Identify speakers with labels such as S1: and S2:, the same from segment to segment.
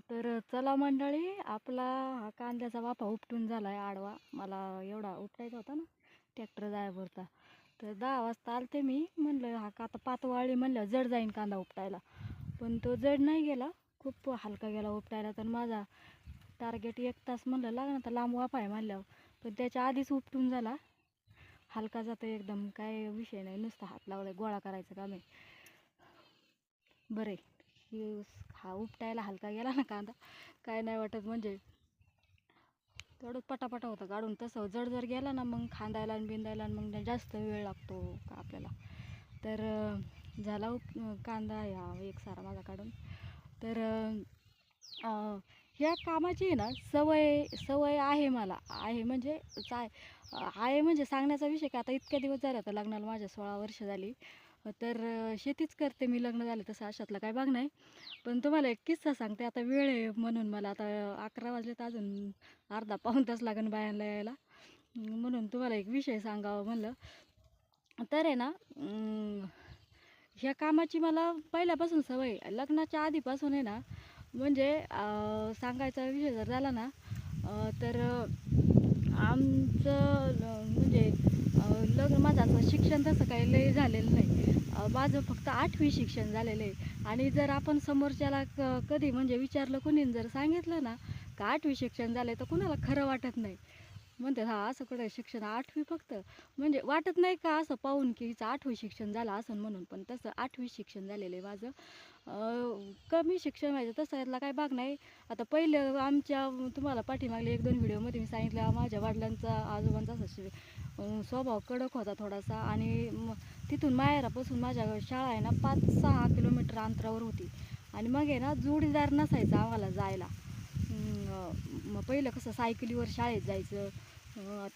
S1: तर चला मंडळी, आपला हा कांद्याचा वाफा उपटून झाला आहे आडवा. मला एवढा उपटायचा होता ना ट्रॅक्टर जायपुरता. तर 10 वाजता आलते मी. म्हणलं हा का आता पातवाळी म्हणलं जड जाईन कांदा उपटायला, पण तो जड नाही गेला, खूप हलका गेला उपटायला. तर माझा टार्गेट 1 तास म्हणलं लागणार, तर लांब वाफा आहे म्हणल्यावर. पण त्याच्या आधीच उपटून झाला. हलका जातो एकदम, काय विषय नाही, नुसता हात लावला गोळा करायचं काम आहे. बरं आहे हा उपटायला हलका गेला ना कांदा, काय नाही वाटत. म्हणजे तेवढंच पटापटा होतं काढून. तसं जड जर गेला ना मग खांदायला आणि बिंदायला आणि मग जास्त वेळ लागतो का आपल्याला. तर झाला कांदा या एक सारा माझा काढून. तर ह्या कामाची आहे ना सवय सवय आहे मला. आहे म्हणजे आहे म्हणजे सांगण्याचा विषय की आता इतक्या दिवस झाले, आता लग्नाला माझ्या 16 वर्ष झाली. तर शेतीच करते मी, लग्न झाले तसं अशातला काय भाग नाही. पण तुम्हाला एक किस्सा सांगते. आता वेळ आहे म्हणून, मला आता 11 वाजले तर अजून अर्धा पाऊण तास लागेल बायांना यायला, म्हणून तुम्हाला एक विषय सांगावं म्हणलं. तर आहे ना ह्या कामाची मला पहिल्यापासून सवय आहे. लग्नाच्या आधीपासून आहे ना. म्हणजे सांगायचा विषय जर झाला ना तर आमचं म्हणजे लग्न माझं असं शिक्षण तसं काही लय झालेलं नाही. माझं फक्त 8वी शिक्षण झालेलं आहे. आणि जर आपण समोरच्याला कधी म्हणजे विचारलं, कुणी जर सांगितलं ना का 8वी शिक्षण झालं तर कुणाला खरं वाटत नाही. म्हणते हा असं कडे शिक्षण 8वी फक्त, म्हणजे वाटत नाही का असं पाहून की हिचं 8वी शिक्षण झालं असं म्हणून. पण तसं 8वी शिक्षण झालेलं आहे माझं. कमी शिक्षण व्हायचं तसं यातला काही भाग नाही. आता पहिलं आमच्या तुम्हाला पाठीमागले 1-2 व्हिडिओमध्ये मी सांगितलं, माझ्या वडिलांचा आजोबांचा असं स्वभाव कडक होता थोडासा. आणि तिथून माहेरापासून माझ्या शाळा आहे ना 5-6 किलोमीटर अंतरावर होती. आणि मग आहे ना जोडीदार नसायचा आम्हाला जायला. मग पहिलं कसं सायकलीवर शाळेत जायचं.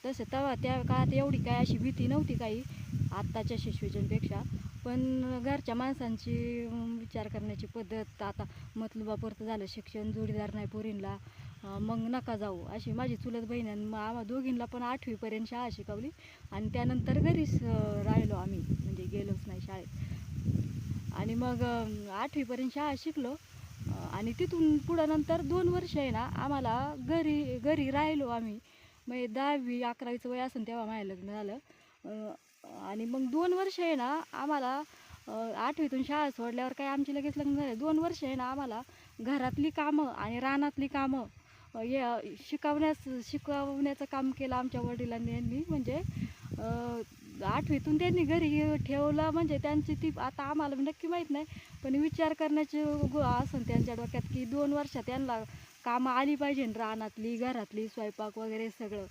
S1: तसं तेव्हा त्या काळात एवढी काय अशी भीती नव्हती काही आत्ताच्या शिशवीजनपेक्षा. पण घरच्या माणसांची विचार करण्याची पद्धत, आता मतलबापुरतं झालं शिक्षण, जोडीदार नाही पोरींला, मग नका जाऊ अशी माझी चुलत बहीण. मग आम्हा दोघींना पण 8वीपर्यंत शाळा शिकवली आणि त्यानंतर घरीच राहिलो आम्ही, म्हणजे गेलोच नाही शाळेत. आणि मग 8वीपर्यंत शाळा शिकलो. आणि तिथून पुढं नंतर 2 वर्ष आहे ना आम्हाला घरी राहिलो आम्ही. मग 10वी 11वीचं वय असेल तेव्हा माझं लग्न झालं. आणि मग 2 वर्ष आहे ना आम्हाला 8वीतून शाळा सोडल्यावर काय आमची लगेच लग्न झालं. 2 वर्ष आहे ना आम्हाला घरातली कामं आणि रानातली कामं शिकवण्याचं काम केलं आमच्या वडिलांनी यांनी. म्हणजे 8वीतून त्यांनी घरी ठेवलं. म्हणजे त्यांची ती आता आम्हाला नक्की माहीत नाही, पण विचार करण्याची असं त्यांच्या डोक्यात की 2 वर्षात त्यांना कामं आली पाहिजे, रानातली घरातली स्वयंपाक वगैरे सगळं.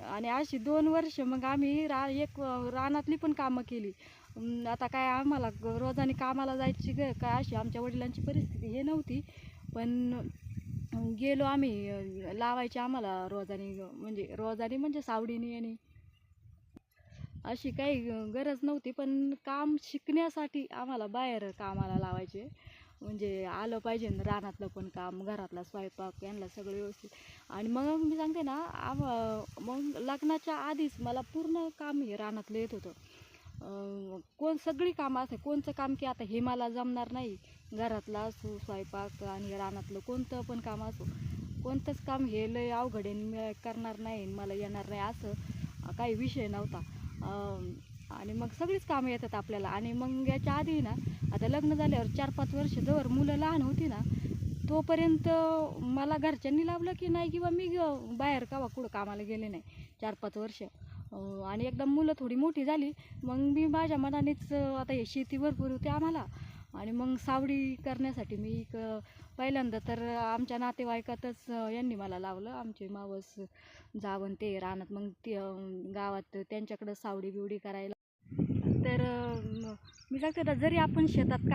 S1: आणि अशी 2 वर्ष मग आम्ही रानातली पण कामं केली. आता काय आम्हाला रोजाने कामाला जायची काय अशी आमच्या वडिलांची परिस्थिती हे नव्हती. पण गेलो आम्ही, लावायची आम्हाला रोजाने म्हणजे सावडीने. आणि अशी काही गरज नव्हती, पण काम शिकण्यासाठी आम्हाला बाहेर कामाला लावायचे. म्हणजे आलं पाहिजे रानातलं पण काम, घरातला स्वयंपाक, यांना सगळं व्यवस्थित. आणि मग मी सांगते ना मग लग्नाच्या आधीच मला पूर्ण काम हे रानातलं येत होतं. सगळी कामं असते, कोणतं काम की आता हे मला जमणार नाही, घरातला असो स्वयंपाक आणि रानातलं कोणतं पण काम असो, कोणतंच काम हे लय अवघड आहे मी करणार नाही, मला येणार नाही असं काही विषय नव्हता. आणि मग सगळीच कामं येतात आपल्याला. आणि मग याच्या आधी ना आता लग्न झाल्यावर 4-5 वर्ष जवळ मुलं लहान होती ना तोपर्यंत मला घरच्यांनी लावलं की नाही, किंवा मी बाहेर कुठं कामाला गेले नाही 4-5 वर्ष. आणि एकदा मुलं थोडी मोठी झाली मग मी माझ्या मनानेच, आता हे शेती भरपूर होती आम्हाला. आणि मग सावडी करण्यासाठी मी पहिल्यांदा तर आमच्या नातेवाईकातच यांनी मला लावलं, आमचे मावस जावं ते रानात. मग ते गावात त्यांच्याकडं सावडी बिवडी करायला. तर मी सांगते ना, जरी आपण शेतात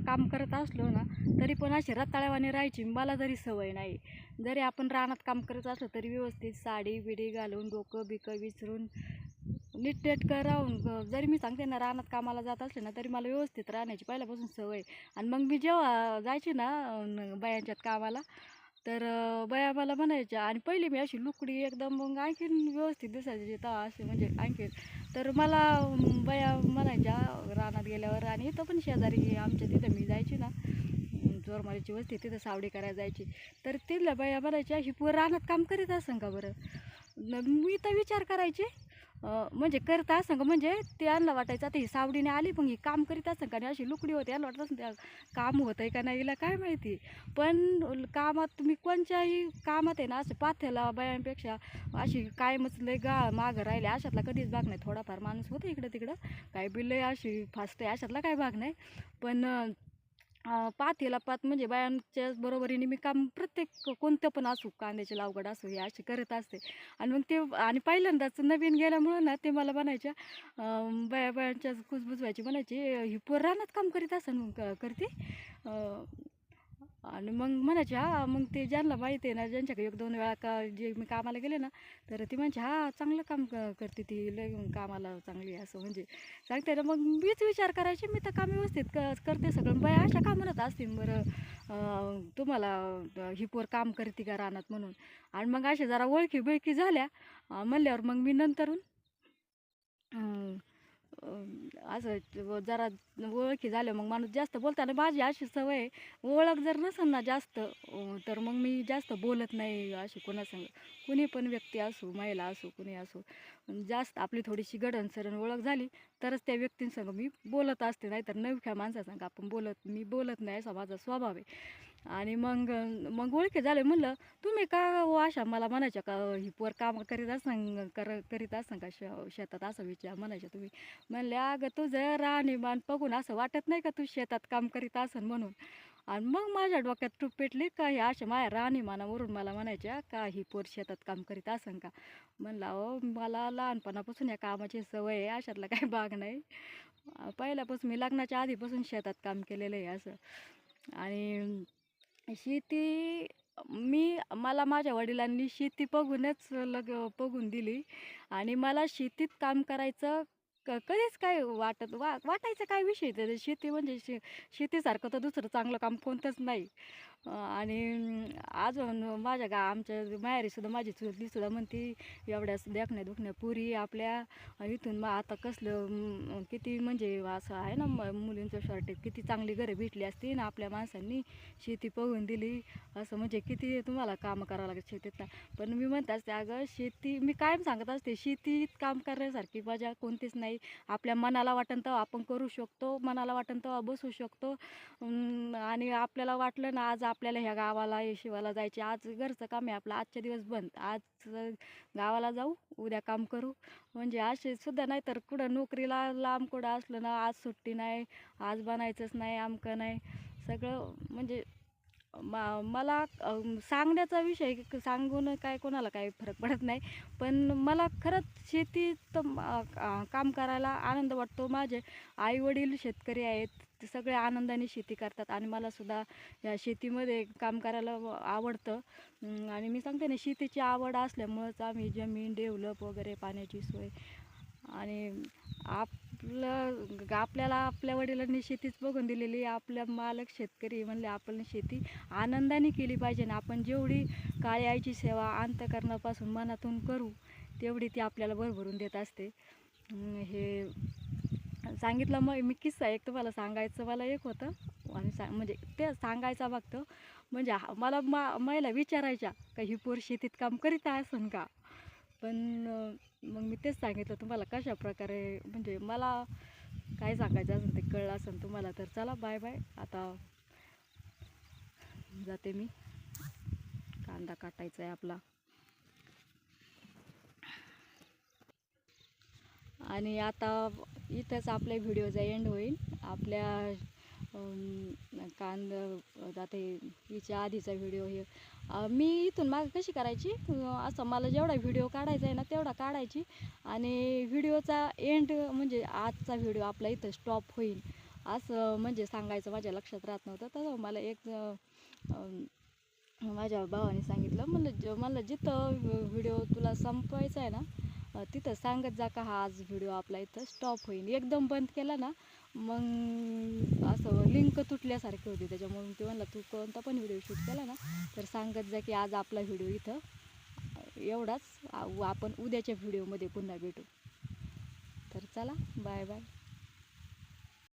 S1: काम करत असलो ना तरी पण अशी रताळ्यावाने राहायची मला जरी सवय नाही. जरी आपण रानात काम करत असलो तरी व्यवस्थित साडी बिडी घालून, डोकं बिकं विसरून नीटनेटकं राहून, जरी मी सांगते ना रानात कामाला जात असले ना तरी मला व्यवस्थित राहण्याची पहिल्यापासून सवय. आणि मग मी जेव्हा जायची ना बायांच्यात कामाला, तर बाया मला म्हणायच्या. आणि पहिली मी अशी लुकडी एकदम, मग आणखीन व्यवस्थित दिसायची तेव्हा असे, म्हणजे आणखीन. तर मला बाया म्हणायच्या रानात गेल्यावर, आणि इथं पण शेजारी आमच्या तिथं मी जायची ना चोरमारीची वस्ती तिथं सावडी करायला जायची. तर तिथल्या बाया म्हणायच्या ही पोर रानात काम करीत असन का बरं. मी तर विचार करायचे म्हणजे करत असं का म्हणजे त्यांना वाटायचं आता ही सावडीने आली पण ही काम करीत असं का, आणि अशी लुकडी होते यांना वाटत त्या काम होतंय का नाही हिला काय माहिती. पण कामात तुम्ही कोणत्याही कामात आहे ना असं पाथ्याला बायांपेक्षा अशी कायमच लय मागं राहिले अशातला कधीच भाग नाही. थोडाफार माणूस होतं इकडं तिकडं काय बिल्लय अशी फास्ट आहे अशातला काय भाग नाही. पण पाथीला पात म्हणजे बायांच्या बरोबरीने मी काम प्रत्येक कोणतं पण असू, कांद्याची लागवड असो हे अशी करत असते. आणि मग ते आणि पहिल्यांदाच नवीन गेल्यामुळं ना ते मला म्हणायच्या बायांच्या कुजबुजवायची म्हणायची ही पोर रानात काम करीत असन करते. आणि मग म्हणायचे हां. मग ते ज्यांना माहिती आहे ना ज्यांच्याकडे 1-2 वेळा जे मी कामाला गेले ना तर ती म्हणजे हां चांगलं काम करते ती लय कामाला चांगली असं म्हणजे सांगते ना. मग मीच विचार करायचे मी तर काम व्यवस्थित करते सगळं. बाया अशा का म्हणत असतील बरं तुम्हाला ही पोर काम करते का रानात म्हणून. आणि मग अशा जरा ओळखी बिळखी झाल्या म्हणल्यावर मग मी नंतरून असं जरा ओळखी झाल्या मग माणूस जास्त बोलताना माझी अशी सवय आहे, ओळख जर नसेल ना जास्त तर मग मी जास्त बोलत नाही अशी कोणासंग. कुणी पण व्यक्ती असो, महिला असो, कुणी असो, जास्त आपली थोडीशी गडणसरण ओळख झाली तरच त्या व्यक्तींसंग मी बोलत असते. नाहीतर नवख्या माणसासंग आपण मी बोलत नाही असा माझा स्वभाव आहे. आणि मग ओळखी झाले म्हणलं तुम्ही का हो अशा मला म्हणायच्या का ही पोर काम करीत असं करीत असं का शेतात असं विचार म्हणायच्या तुम्ही. म्हणले अगं तुझं राहणीमान बघून असं वाटत नाही का तू शेतात काम करीत असन म्हणून. आणि मग माझ्या डोक्यात टूप पेटली का हे अशा माझ्या राहणीमानावरून मला म्हणायच्या का ही पोर शेतात काम करीत असन का. म्हणलं अहो मला लहानपणापासून या कामाची सवय आहे अशातला काही भाग नाही. पहिल्यापासून मी लग्नाच्या आधीपासून शेतात काम केलेलं आहे असं. आणि शेती मला माझ्या वडिलांनी शेती बघूनच बघून दिली. आणि मला शेतीत काम करायचं कधीच काय वाटायचं काय विषय ते शेती म्हणजे शेतीसारखं तर दुसरं चांगलं काम कोणतंच नाही. आणि अजून माझ्या आमच्या माहेरीसुद्धा माझी चुलतीसुद्धा म्हणती एवढ्या देखण्या दुखण्या पुरी आपल्या इथून मग आता कसलं किती म्हणजे असं आहे ना मुलींचं शॉर्टेज किती चांगली घरं भेटली असती ना आपल्या माणसांनी शेती बघून दिली असं म्हणजे किती तुम्हाला कामं करावं लागत शेतीत. पण मी म्हणत असते अगं शेती मी कायम सांगत असते शेतीत काम करण्यासारखी मजा कोणतीच नाही. आपल्या मनाला वाटेल तेव्हा आपण करू शकतो, मनाला वाटेल तेव्हा बसू शकतो. आणि आपल्याला वाटलं ना आज आपल्याला ह्या गावाला शिवाला जायचे आज घरचं काम आहे आपलं आजच्या दिवस बंद आज गावाला जाऊ उद्या काम करू म्हणजे असे सुद्धा नाही. तर कुठं नोकरीला लांब कुठं असलं ना आज सुट्टी नाही आज बनायचंच नाही आमकं नाही सगळं म्हणजे मला सांगण्याचा विषय सांगून काय कोणाला काही फरक पडत नाही. पण मला खरंच शेतीत काम करायला आनंद वाटतो. माझे आईवडील शेतकरी आहेत, ते सगळे आनंदाने शेती करतात आणि मलासुद्धा या शेतीमध्ये काम करायला आवडतं. आणि मी सांगते ना शेतीची आवड असल्यामुळंच आम्ही जमीन डेव्हलप वगैरे पाण्याची सोय आणि आपल्याला आपल्या वडिलांनी शेतीच बघून दिलेली आपल्या मालक शेतकरी म्हणले आपण शेती आनंदाने केली पाहिजे ना. आपण जेवढी काळी आईची सेवा अंतःकरणापासून मनातून करू तेवढी ती आपल्याला भरभरून देत असते. हे सांगितलं मग मी किस्सा एक तुम्हाला सांगायचं मला एक होतं आणि म्हणजे ते सांगायचा बघतो म्हणजे मला महिला विचारायच्या का ही पोर शेतीत काम करीत असन का. पण मग मी तेच सांगितलं तुम्हाला कशा प्रकारे म्हणजे मला काय सांगायचं असेल ते कळलं असेल तुम्हाला. तर चला बाय बाय आता जाते मी कांदा काटायचा आहे आपला. आणि आता इथंच आपल्या व्हिडिओचा एंड होईल. आपल्या आता हिच्या आधीचा व्हिडिओ हे मी इथून मागं कशी करायची असं मला जेवढा व्हिडिओ काढायचा आहे ना तेवढा काढायची आणि व्हिडिओचा एंड म्हणजे आजचा व्हिडिओ आपला इथं स्टॉप होईल असं म्हणजे सांगायचं माझ्या लक्षात राहत नव्हतं. तर मला एक माझ्या भावाने सांगितलं म्हणलं जिथं व्हिडिओ तुला संपवायचा आहे ना तिथं सांगत जा का हा आज व्हिडिओ आपला इथं स्टॉप होईल. एकदम बंद केला ना मग असं लिंक तुटल्यासारखी होती. त्याच्यामुळे ते म्हणलं तू कोणता पण व्हिडिओ शूट केला ना तर सांगत जा की आज आपला व्हिडिओ इथं एवढाच आपण उद्याच्या व्हिडिओमध्ये पुन्हा भेटू. तर चला बाय बाय.